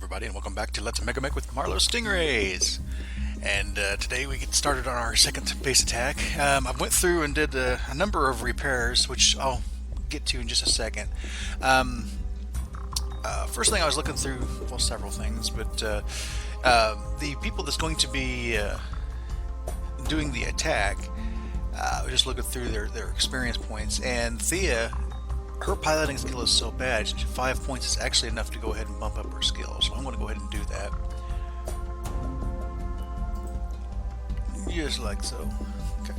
everybody, and welcome back to Let's Megamek with Marlow Stingrays. And today we get started on our second base attack. I went through and did a number of repairs, which I'll get to in just a second. First thing I was looking through, well, several things, but the people that's going to be doing the attack, I was just looking through their experience points, and Thea, her piloting skill is so bad, 5 points is actually enough to go ahead and bump up her skill, so I'm going to go ahead and do that. Just like so. Okay.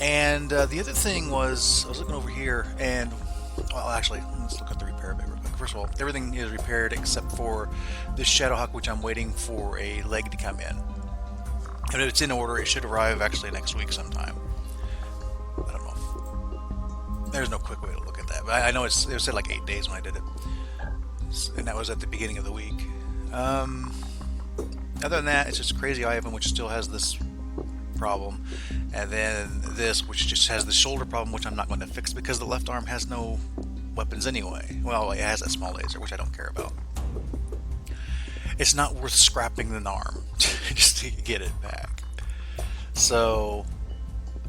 And the other thing was, I was looking over here, and, well, actually, let's look at the repair bit real quick. First of all, everything is repaired except for this Shadowhawk, which I'm waiting for a leg to come in. And if it's in order, it should arrive actually next week sometime. I don't know. There's no quick way to look at that, but I know it said like 8 days when I did it, and that was at the beginning of the week. Other than that, it's just Crazy Ivan, which still has this problem, and then this, which just has the shoulder problem, which I'm not going to fix because the left arm has no weapons anyway. Well, it has that small laser, which I don't care about. It's not worth scrapping an arm just to get it back. So,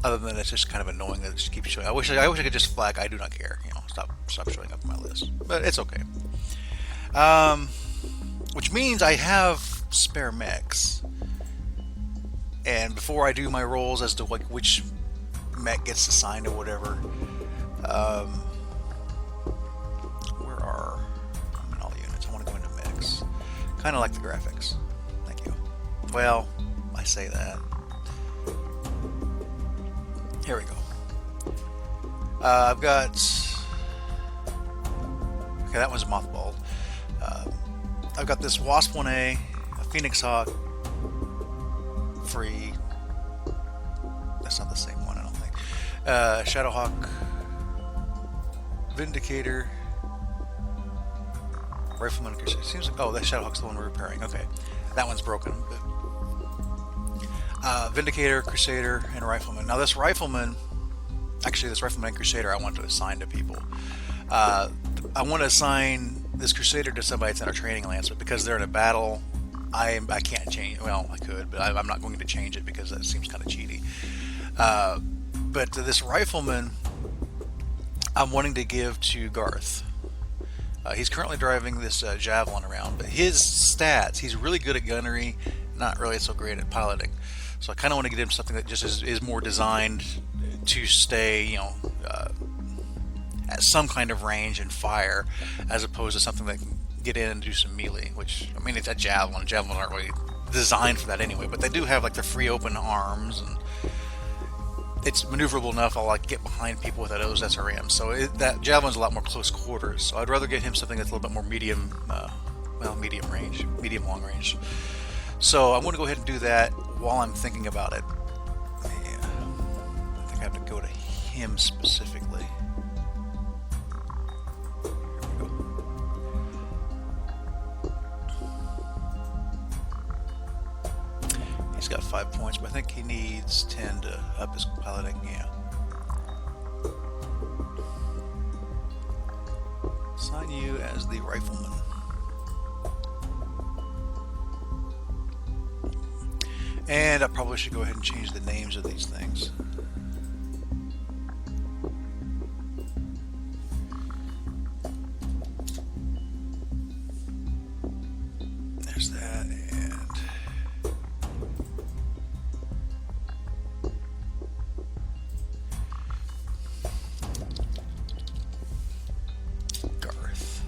other than that, it's just kind of annoying that it just keeps showing. I wish I could just flag I do not care. You know, stop showing up on my list. But it's okay. Which means I have spare mechs. And before I do my rolls as to like which mech gets assigned or whatever, where are I'm in all units? I want to go into mechs. Kind of like the graphics. Thank you. Well, I say that. Here we go. I've got. Okay, that one's mothballed. I've got this Wasp 1A, a Phoenix Hawk, free. That's not the same one, I don't think. Shadowhawk, Vindicator, Rifleman. Seems like, oh, that Shadowhawk's the one we're repairing. Okay, that one's broken. But, Vindicator, Crusader, and Rifleman. Now this Rifleman, actually this Rifleman and Crusader, I want to assign to people. I want to assign this Crusader to somebody that's in our training lance, but because they're in a battle, I can't change. Well, I could, but I'm not going to change it because that seems kind of cheaty. But this Rifleman, I'm wanting to give to Garth. He's currently driving this Javelin around, but his stats, he's really good at gunnery, not really so great at piloting. So I kind of want to get him something that just is more designed to stay, you know, at some kind of range and fire, as opposed to something that can get in and do some melee, which, I mean, it's a Javelin. Javelins aren't really designed for that anyway, but they do have like the free open arms, and it's maneuverable enough. I'll like get behind people with those SRMs, so that Javelin's a lot more close quarters, so I'd rather get him something that's a little bit more medium, medium range, medium long range. So I'm going to go ahead and do that while I'm thinking about it. Yeah, I think I have to go to him specifically. He's got 5 points, but I think he needs 10 to up his piloting. Yeah. Assign you as the Rifleman. And I probably should go ahead and change the names of these things. There's that, and Garth.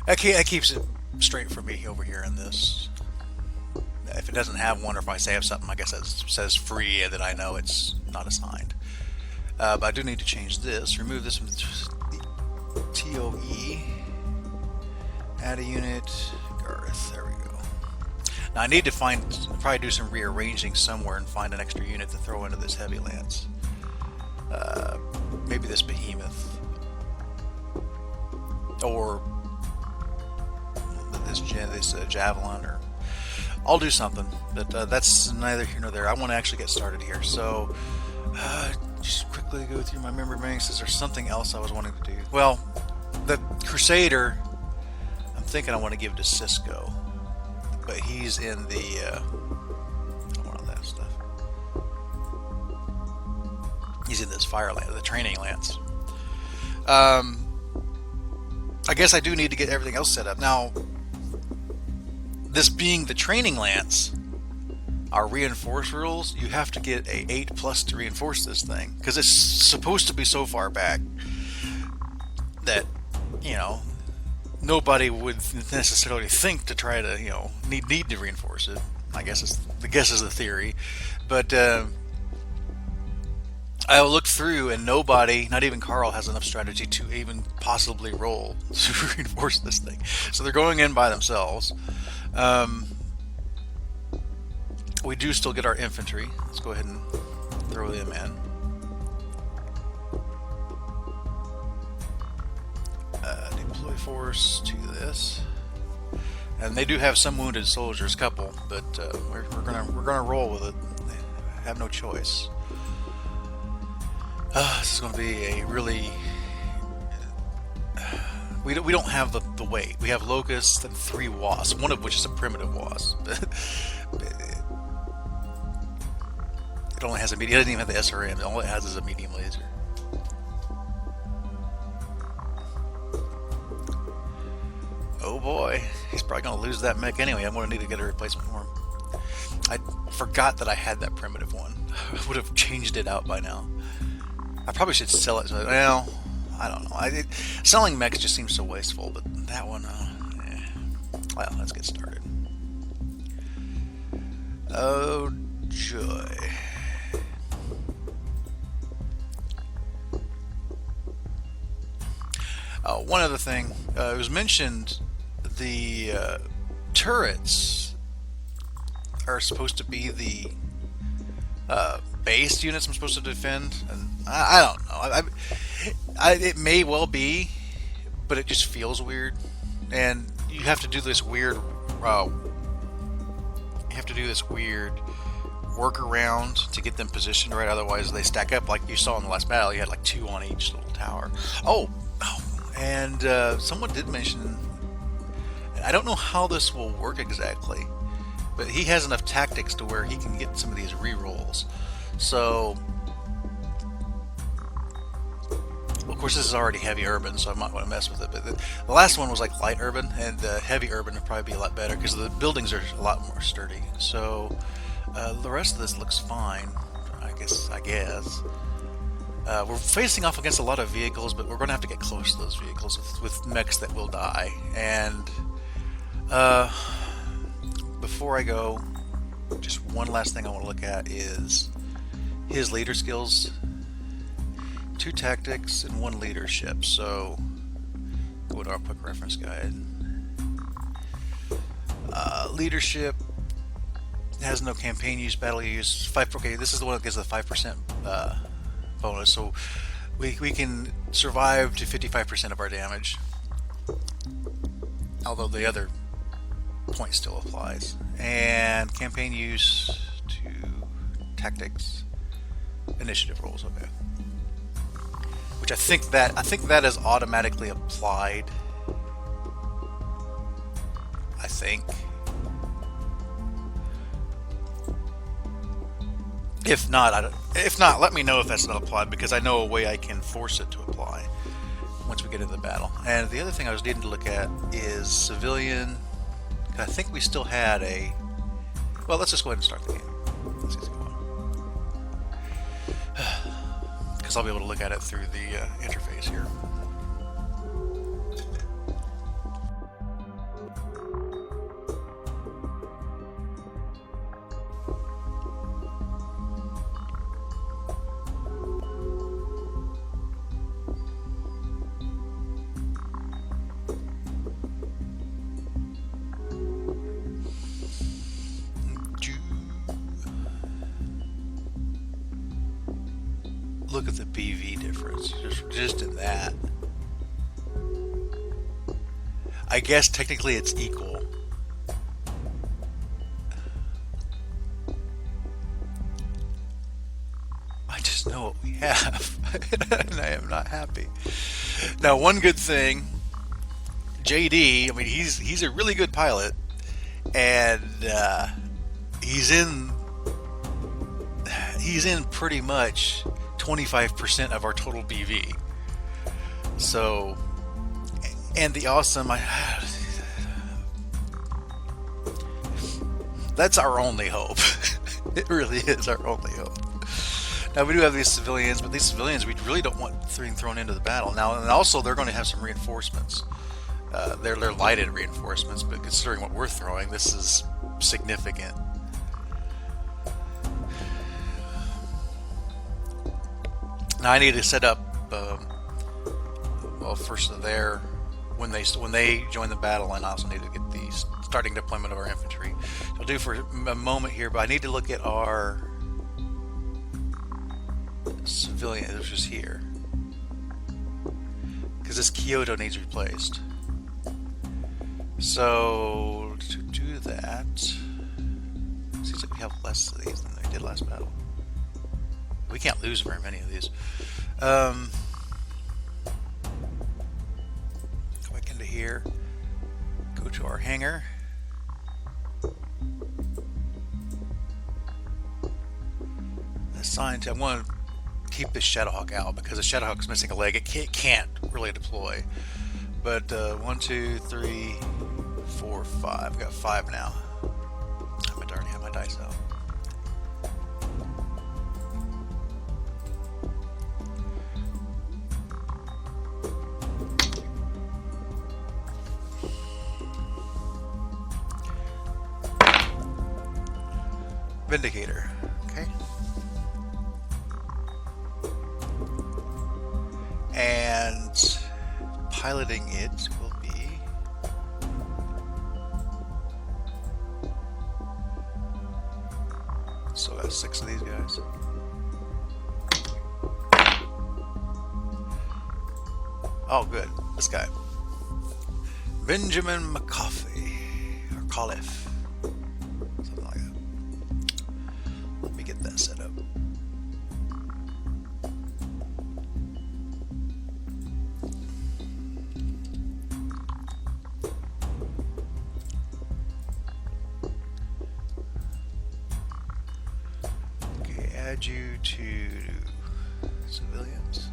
That keeps it straight for me over here in this. If it doesn't have one, or if I say I have something, I guess that says free, and then I know it's not assigned. But I do need to change this. Remove this from the TOE. Add a unit. Garth. There we go. Now I need to probably do some rearranging somewhere and find an extra unit to throw into this heavy lance. Maybe this behemoth, or this javelin, or I'll do something. But that's neither here nor there. I want to actually get started here. So just quickly go through my memory banks. Is there something else I was wanting to do? Well, the Crusader, I'm thinking I want to give to Cisco, but he's in the I don't want all that stuff. He's in this fire lance, the training lance. I guess I do need to get everything else set up now. This being the training lance, our reinforce rules, you have to get a 8+ to reinforce this thing, because it's supposed to be so far back that, you know, nobody would necessarily think to try to, you know, need to reinforce it. I guess is the theory, but I looked through and nobody, not even Carl, has enough strategy to even possibly roll to reinforce this thing. So they're going in by themselves. We do still get our infantry. Let's go ahead and throw them in. Deploy force to this, and they do have some wounded soldiers, couple, but we're gonna roll with it. They have no choice. This is going to be a really. We don't have the weight. We have locusts and 3 wasps, one of which is a primitive wasp. It only has a medium. It doesn't even have the SRM. All it has is a medium laser. Oh boy, he's probably going to lose that mech anyway. I'm going to need to get a replacement for him. I forgot that I had that primitive one. I would have changed it out by now. I probably should sell it. Well, I don't know. Selling mechs just seems so wasteful, but that one, well, let's get started. Oh joy. One other thing, it was mentioned the turrets are supposed to be the base units I'm supposed to defend, and I don't know. It may well be, but it just feels weird, and you have to do this weird. You have to do this weird workaround to get them positioned right. Otherwise, they stack up like you saw in the last battle. You had like 2 on each little tower. And someone did mention, and I don't know how this will work exactly, but he has enough tactics to where he can get some of these re-rolls. So, of course, this is already heavy urban, so I might want to mess with it. But the last one was like light urban, and the heavy urban would probably be a lot better because the buildings are a lot more sturdy. So, the rest of this looks fine, I guess. We're facing off against a lot of vehicles, but we're going to have to get close to those vehicles with mechs that will die. And before I go, just one last thing I want to look at is his leader skills. 2 tactics and 1 leadership. So go to our quick reference guide. Leadership has no campaign use, battle use. Okay, this is the one that gives the 5% bonus. So we can survive to 55% of our damage. Although the other point still applies. And campaign use to tactics, initiative rolls. Okay. Which I think that is automatically applied. I think. If not, let me know if that's not applied, because I know a way I can force it to apply once we get into the battle. And the other thing I was needing to look at is civilian. I think we still had a. Well, let's just go ahead and start the game. Let's get going. Because I'll be able to look at it through the interface here. Look at the BV difference, just in that. I guess technically it's equal. I just know what we have, and I am not happy. Now, one good thing, JD, I mean, he's a really good pilot, and he's in pretty much 25% of our total BV. So, and the awesome, that's our only hope. It really is our only hope. Now, we do have these civilians, but these civilians we really don't want being thrown into the battle. Now, and also they're going to have some reinforcements. They're lighted reinforcements, but considering what we're throwing, this is significant. Now, I need to set up, well, first there, when they join the battle, and I also need to get the starting deployment of our infantry. I'll do for a moment here, but I need to look at our civilian, which is here, because this Kyoto needs replaced. So to do that, it seems like we have less of these than we did last battle. We can't lose very many of these. Go back into here. Go to our hangar. Assign to. I want to keep this Shadowhawk out because the Shadowhawk's missing a leg. It can't really deploy. But 1, 2, 3, 4, 5. I've got 5 now. I might already have my dice out. Vindicator. Okay. And piloting it will be so got 6 of these guys. Oh, good. This guy, Benjamin McCauley or Caliph, something like that. Let me get that set up. Add you to civilians.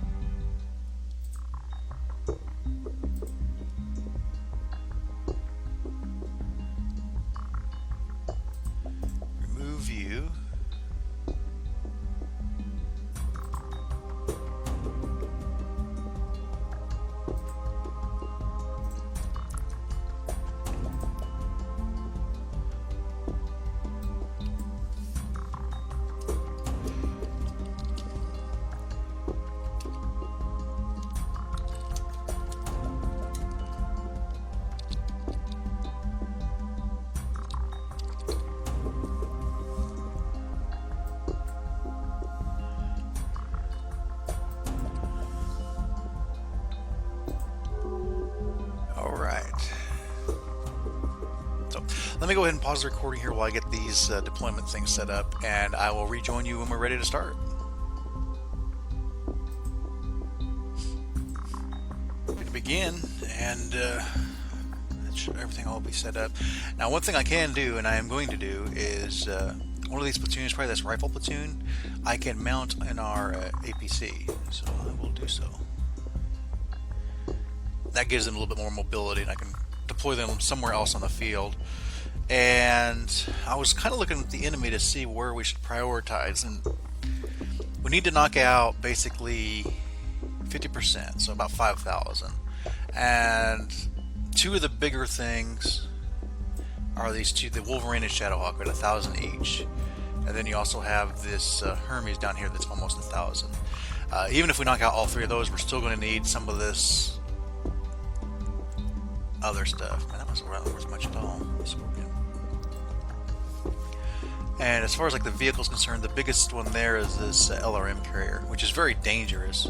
Remove you. Let me go ahead and pause the recording here while I get these deployment things set up, and I will rejoin you when we're ready to start. Ready to begin, and everything will be set up. Now, one thing I can do, and I am going to do, is one of these platoons, probably this rifle platoon, I can mount in our APC, so I will do so. That gives them a little bit more mobility, and I can deploy them somewhere else on the field. And I was kind of looking at the enemy to see where we should prioritize, and we need to knock out basically 50%, so about 5,000. And 2 of the bigger things are these 2, the Wolverine and Shadowhawk at 1,000 each, and then you also have this Hermes down here that's almost 1,000. Even if we knock out all 3 of those, we're still going to need some of this other stuff. Man, that wasn't really worth much at all. And as far as like the vehicle's concerned, the biggest one there is this LRM carrier, which is very dangerous.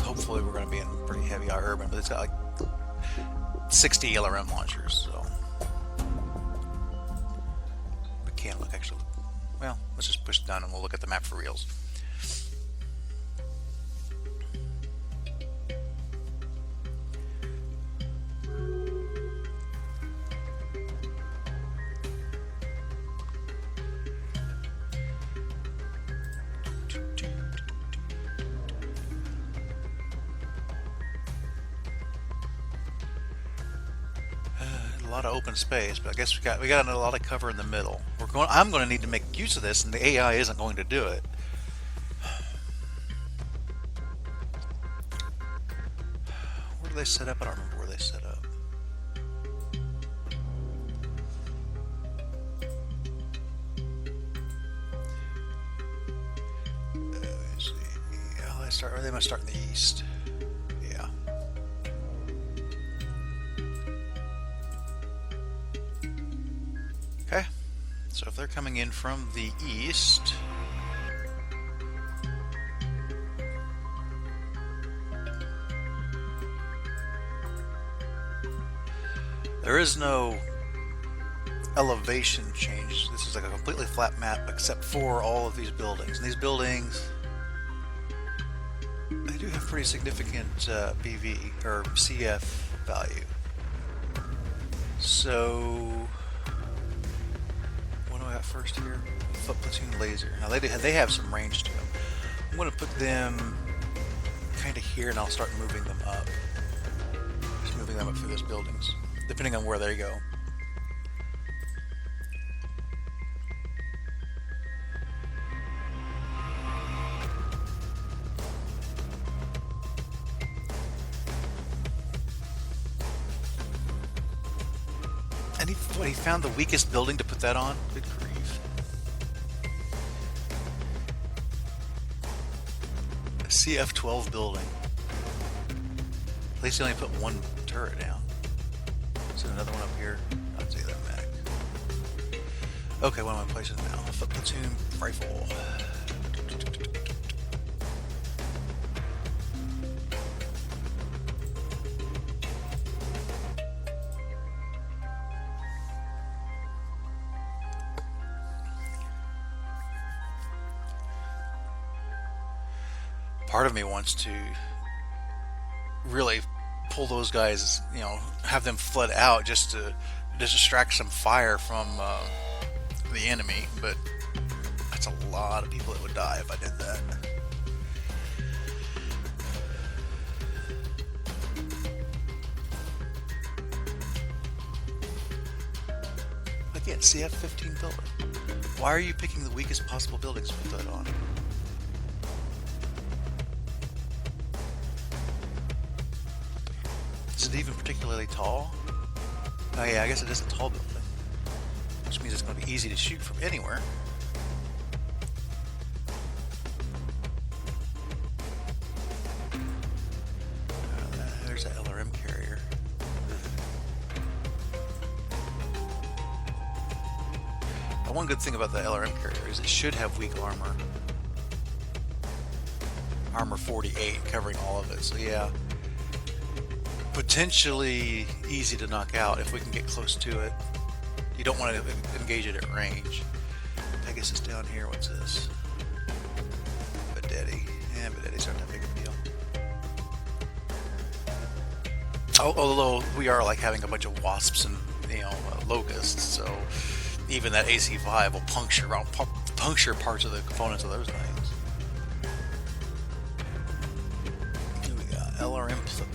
Hopefully we're going to be in pretty heavy urban, but it's got like 60 LRM launchers, so we can't look actually. Well, let's just push it down and we'll look at the map for reals. lot of open space, but I guess we got a lot of cover in the middle. I'm going to need to make use of this, and the AI isn't going to do it. Where do they set up? I don't remember where they set up. Let's see. Yeah, they must start in the east. Yeah. Okay. So if they're coming in from the east, there is no elevation change. This is like a completely flat map except for all of these buildings. And these buildings, they do have pretty significant BV or CF value. So what do I got first here? Foot platoon laser. Now they have some range to them. I'm going to put them kind of here, and I'll start moving them up. Just moving them up through those buildings, depending on where they go. And he found the weakest building to put that on? Good grief. A CF-12 building. At least he only put one turret down. Is there another one up here? I'd say that Mech. Okay, what am I placing now? A foot platoon rifle. Part of me wants to really pull those guys, you know, have them flood out just to distract some fire from the enemy, but that's a lot of people that would die if I did that. Again, CF-15 building. Why are you picking the weakest possible buildings to put that on? Is it even particularly tall? Oh yeah, I guess it is a tall building. Which means it's going to be easy to shoot from anywhere. There's that LRM carrier. Now, one good thing about the LRM carrier is it should have weak armor. Armor 48 covering all of it, so yeah. Potentially easy to knock out if we can get close to it. You don't want to engage it at range. Pegasus down here, what's this? Vedetti. Yeah, Vedetti's aren't that big of a deal. Oh, although we are like having a bunch of wasps and, you know, locusts, so even that AC-5 will puncture parts of the components of those things. Here we got LRM platoon.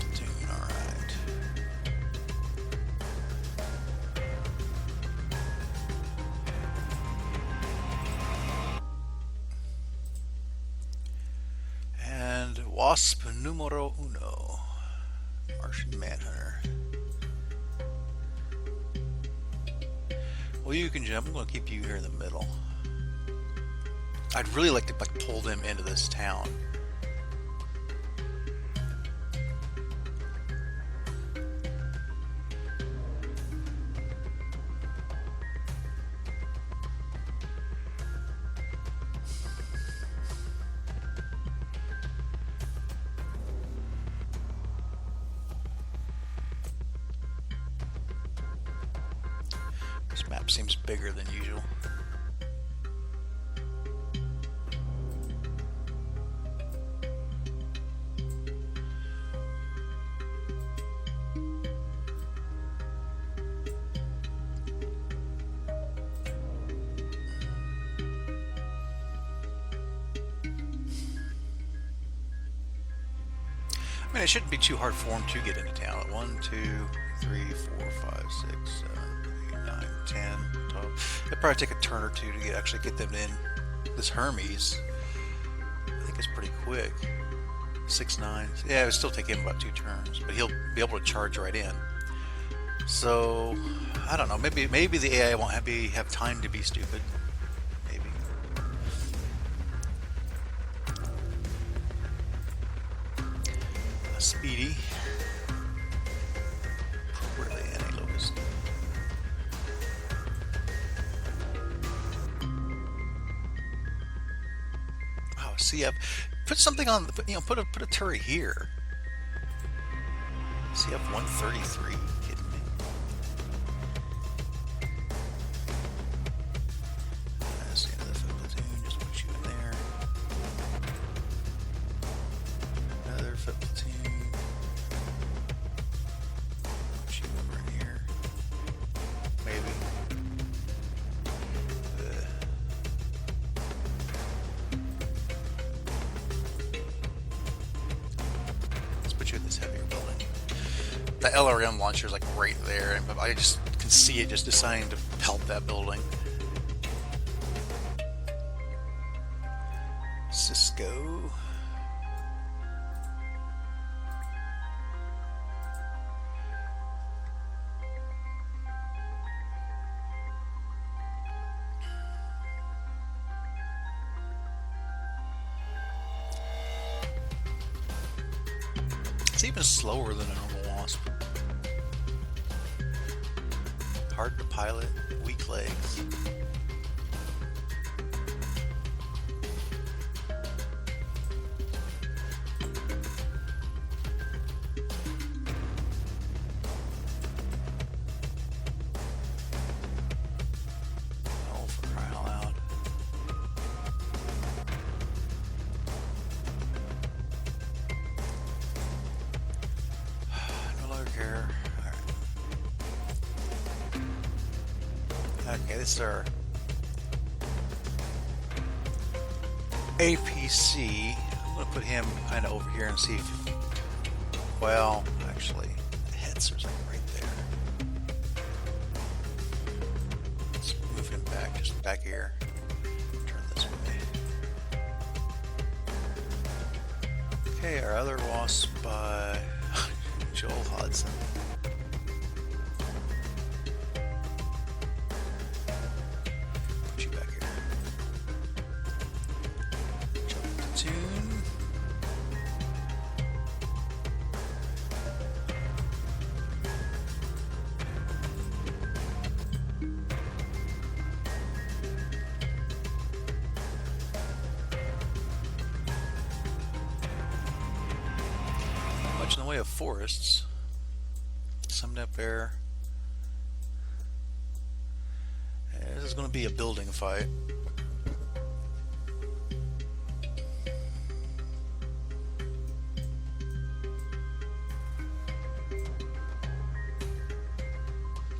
Wasp numero uno. Martian Manhunter. Well, you can jump. I'm going to keep you here in the middle. I'd really like to pull them into this town. This map seems bigger than usual. I mean, it shouldn't be too hard for him to get into town. 1, 2, 3, 4, 5, 6, 7, 8, 9, 10, 12. It'd probably take a turn or two to actually get them in. This Hermes, I think it's pretty quick. 6, 9. Yeah, it would still take him about 2 turns, but he'll be able to charge right in. So I don't know. Maybe the AI won't have time to be stupid. Maybe. Speedy. Really, any locust. Wow, CF. Put something on. Put a turret here. CF 133. Kidding me? That's the end of the foot platoon. Just put you in there. Another foot platoon. Put you over in here. Maybe. Let's put you in this heavier building. The LRM launcher is like right there, and I just can see it just deciding to pelt that building. Cisco. It's even slower than a normal Wasp. Hard to pilot, weak legs. Oh, for crying out loud. No longer care. Okay, this is our APC. I'm going to put him kind of over here and see if... Well, actually, the heads are like right there. Let's move him back, just back here. Turn this way. Okay, our other wasp by Joel Hodson. In the way of forests, summed up there. Yeah, this is going to be a building fight.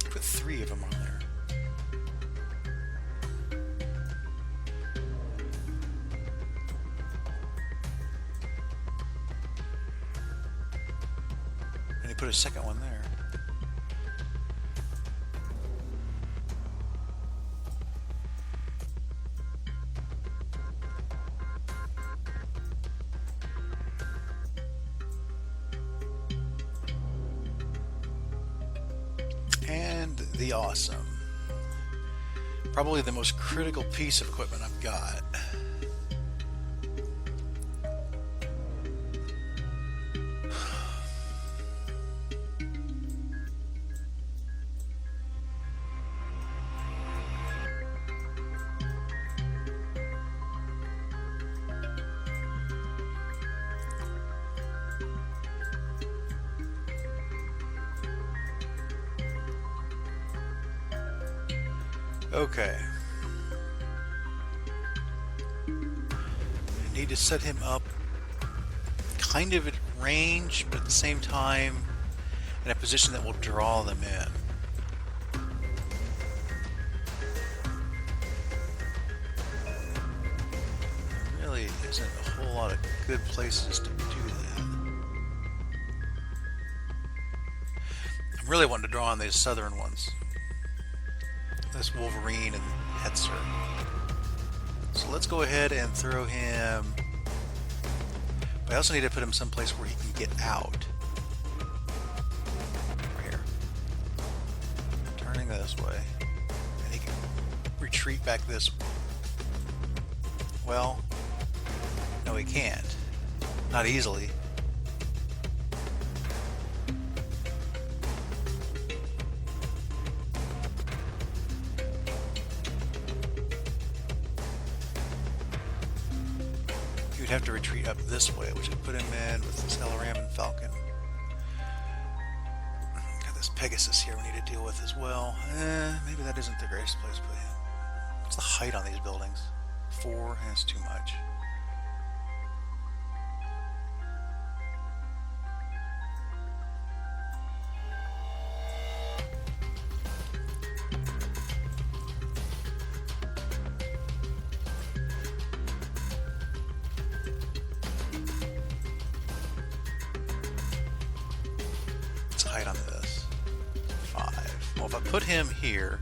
Put 3 of them on there. Put a second one there. And the awesome. Probably the most critical piece of equipment I've got. Okay. I need to set him up kind of at range, but at the same time in a position that will draw them in. There really isn't a whole lot of good places to do that. really wanting to draw on these southern ones. This Wolverine and Hetzer. So let's go ahead and throw him. But I also need to put him someplace where he can get out. Right here. Turning this way. And he can retreat back this way. Well, no, he can't. Not easily. He would have to retreat up this way, which would put him in with this LRM and Falcon. Got this Pegasus here we need to deal with as well. Maybe that isn't the greatest place to put him. What's the height on these buildings? 4, and it's too much. What's the height on this? 5. Well, if I put him here,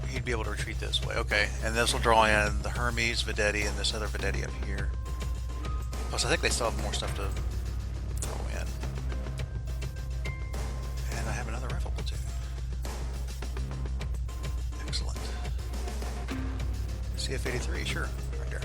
he'd be able to retreat this way. Okay, and this will draw in the Hermes, Vedetti, and this other Vedetti up here. Plus, I think they still have more stuff to throw in. And I have another rifle platoon. Excellent. CF-83, sure, right there.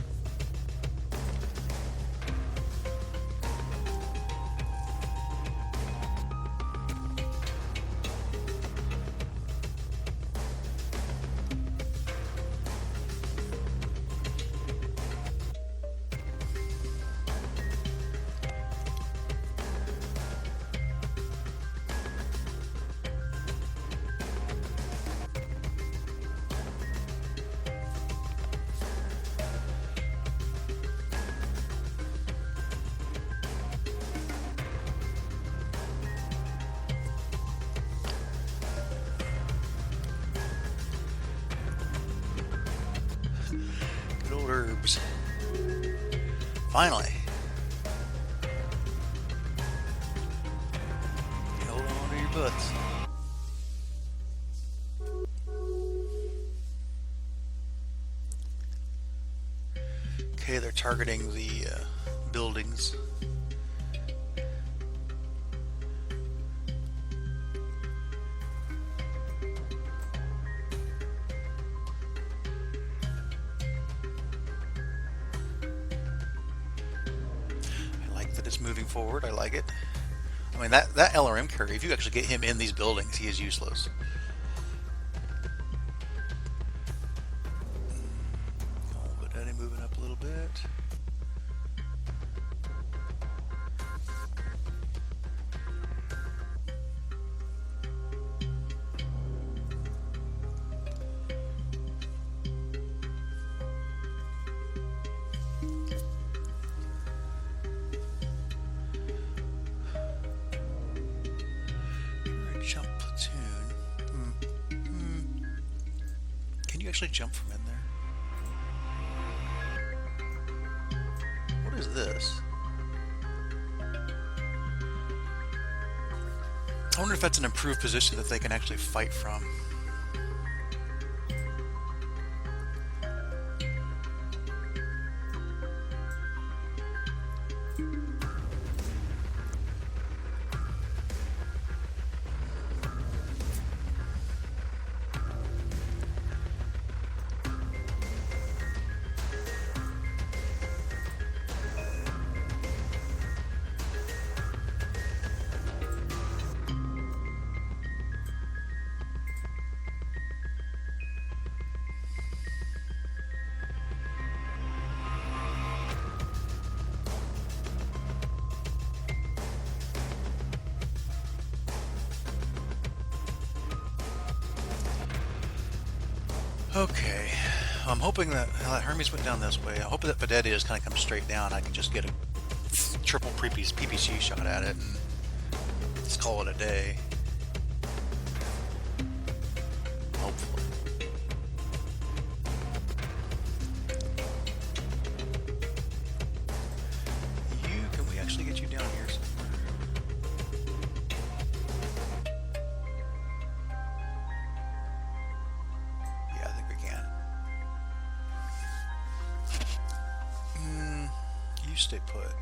Herbs. Finally. Hold on to your butts. Okay, they're targeting the buildings. It's moving forward. I like it. I mean, that LRM carrier, if you actually get him in these buildings, he is useless. Oh, but Eddie moving up a little bit. Jump platoon. Can you actually jump from in there? What is this? I wonder if that's an improved position that they can actually fight from. Okay, I'm hoping that Hermes went down this way. I hope that Vedetti just kind of comes straight down. I can just get a triple PPC shot at it and let's call it a day. Hopefully. Can we actually get you down here somewhere? you stay put.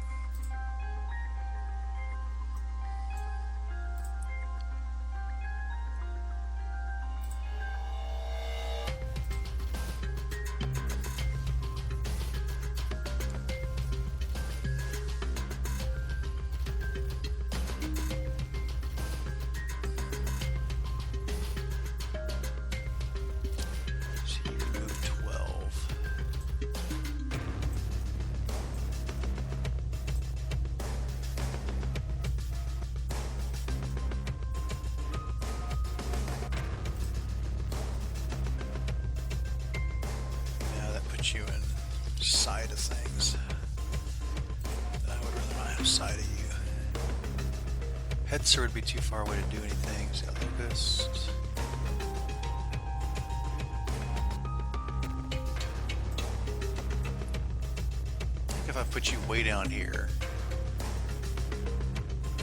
You in side of things. I would rather not have side of you. Headser would be too far away to do anything. So locust. I think if I put you way down here,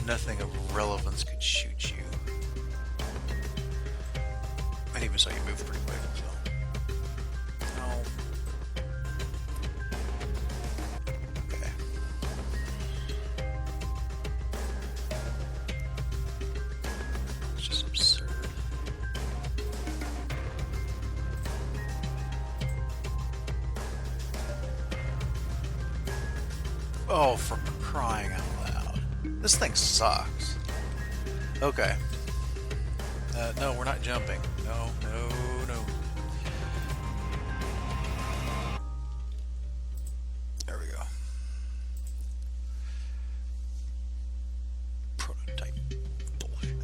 nothing of relevance could shoot you. And even so, you move pretty quick. So. Oh, for crying out loud. This thing sucks. Okay. No, we're not jumping. No. There we go. Prototype bullshit.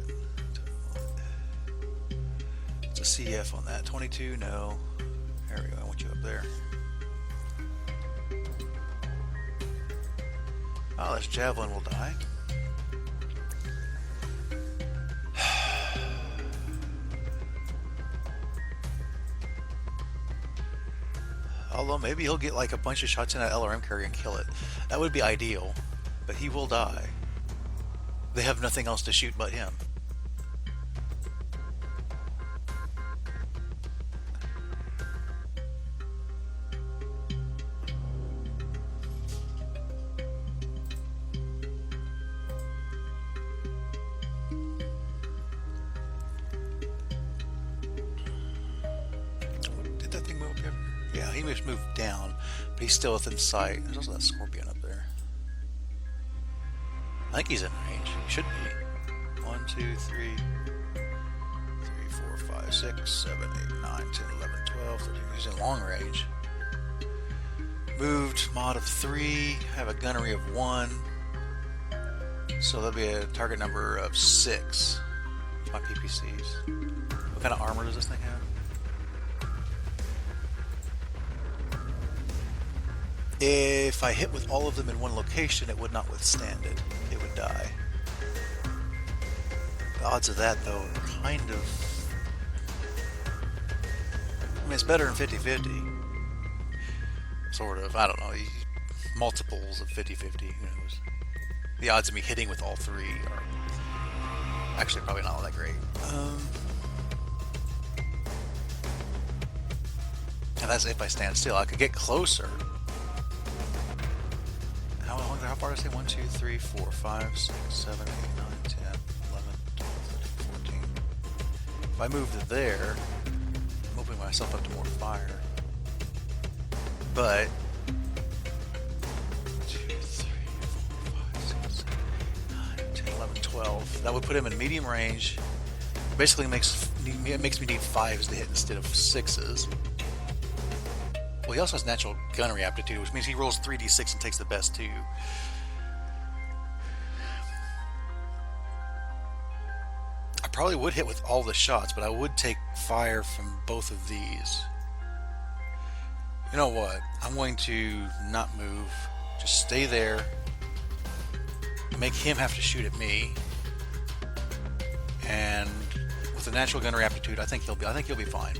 It's a CF on that. 22, no. There we go, I want you up there. Oh, this javelin will die. Although maybe he'll get like a bunch of shots in that LRM carrier and kill it. That would be ideal, but he will die. They have nothing else to shoot but him. Yeah, he just moved down, but he's still within sight. There's also that scorpion up there. I think he's in range. He should be. 1, 2, 3, 4, 5, 6, 7, 8, 9, 10, 11, 12, 13. He's in long range. Moved, mod of 3. Have a gunnery of 1. So there'll be a target number of 6. My PPCs. What kind of armor does this thing have? If I hit with all of them in one location, it would not withstand it. It would die. The odds of that, though, are kind of... I mean, it's better than 50-50. Sort of. I don't know. Multiples of 50-50. Who knows? The odds of me hitting with all 3 are actually probably not all that great. And that's if I stand still. I could get closer. How far did I say? 1, 2, 3, 4, 5, 6, 7, 8, 9, 10, 11, 12, 13, 14. If I move to there, I'm opening myself up to more fire. But 2, 3, 4, 5, 6, 7, 8, 9, 10, 11, 12. That would put him in medium range. Basically it makes me need 5s to hit instead of 6s. Well, he also has natural gunnery aptitude, which means he rolls 3d6 and takes the best 2. I probably would hit with all the shots, but I would take fire from both of these. You know what? I'm going to not move. Just stay there. Make him have to shoot at me. And with the natural gunnery aptitude, I think he'll be fine.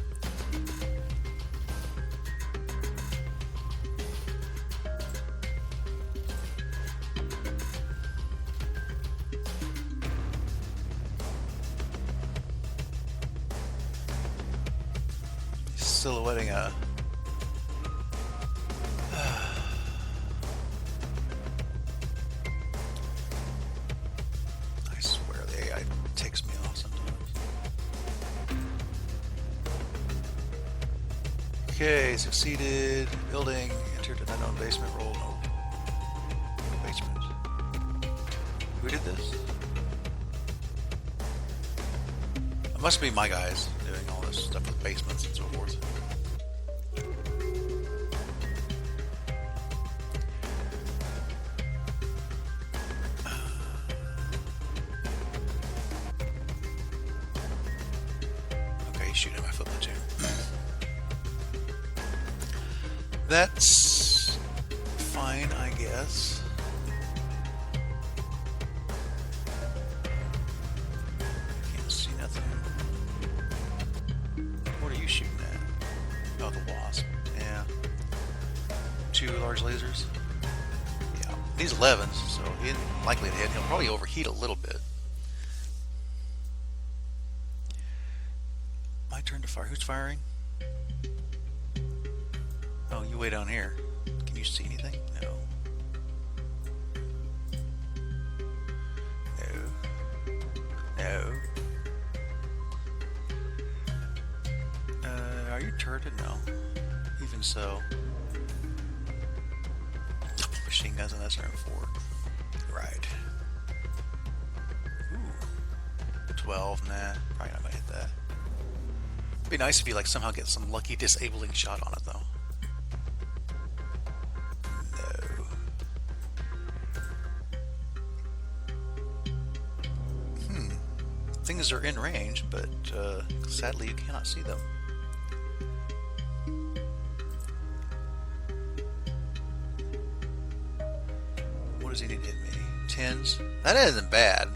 Silhouetting a Okay, succeeded. Building, entered an unknown basement roll. No basement. Who did this? It must be my guys doing all this stuff with basements and so forth. Okay, he's shooting my foot platoon. That's fine, I guess. Can't see nothing. What are you shooting at? Oh, the wasp. Yeah. 2 large lasers. Yeah. These 11s, so he isn't likely to hit. He'll probably overheat a little bit. My turn to fire. Who's firing? Oh, you way down here. Can you see anything? No. No. Are you turreted? No. Even so. Machine guns on SRM4. Right. Ooh. 12, nah. Probably not gonna hit that. It'd be nice if you like somehow get some lucky disabling shot on it though. Things are in range, but sadly you cannot see them. What does he need to hit me? 10s? That isn't bad.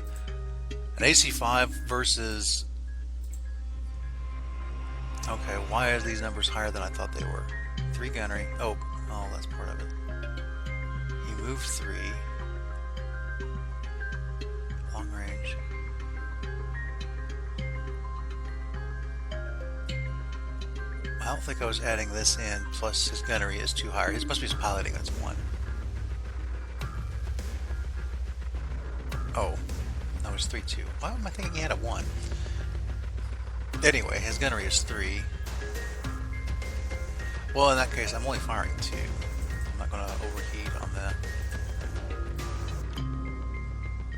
An AC5 versus... Okay, why are these numbers higher than I thought they were? 3 gunnery. Oh, that's part of it. He moved 3. Long range. I don't think I was adding this in, plus his gunnery is too high. His must be his piloting, that's 1. Oh, that was 3-2. Why am I thinking he had a 1? Anyway, his gunnery is 3. Well, in that case, I'm only firing 2. I'm not going to overheat on that.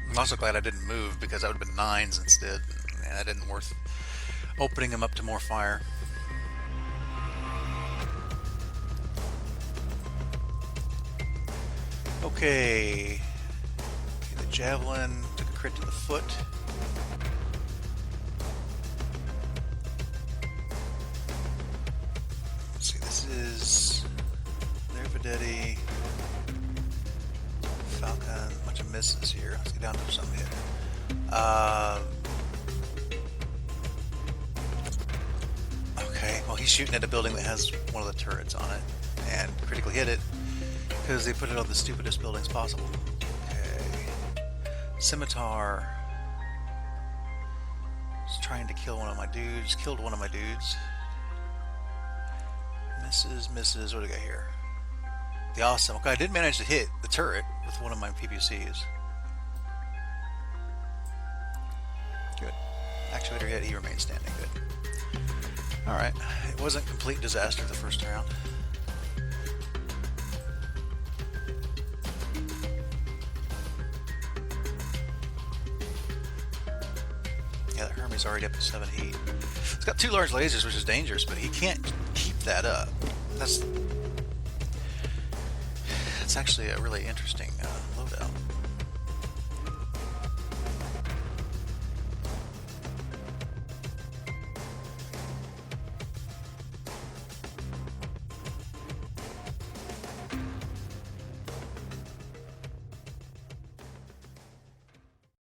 I'm also glad I didn't move, because that would have been 9s instead, and that didn't worth opening him up to more fire. Okay, the javelin took a crit to the foot. Let's see, this is their Vedetti, Falcon, a bunch of misses here. Let's get down to some hit. Okay, well he's shooting at a building that has one of the turrets on it and critically hit it. Because they put it on the stupidest buildings possible. Okay. Scimitar. Just trying to kill one of my dudes. Killed one of my dudes. Misses. What do we got here? The awesome. Okay, I did manage to hit the turret with one of my PPCs. Good. Actuator hit. He remains standing. Good. Alright. It wasn't complete disaster the first round. Yeah, that Hermes already up to 7 heat. It's got 2 large lasers, which is dangerous, but he can't keep that up. That's actually a really interesting loadout.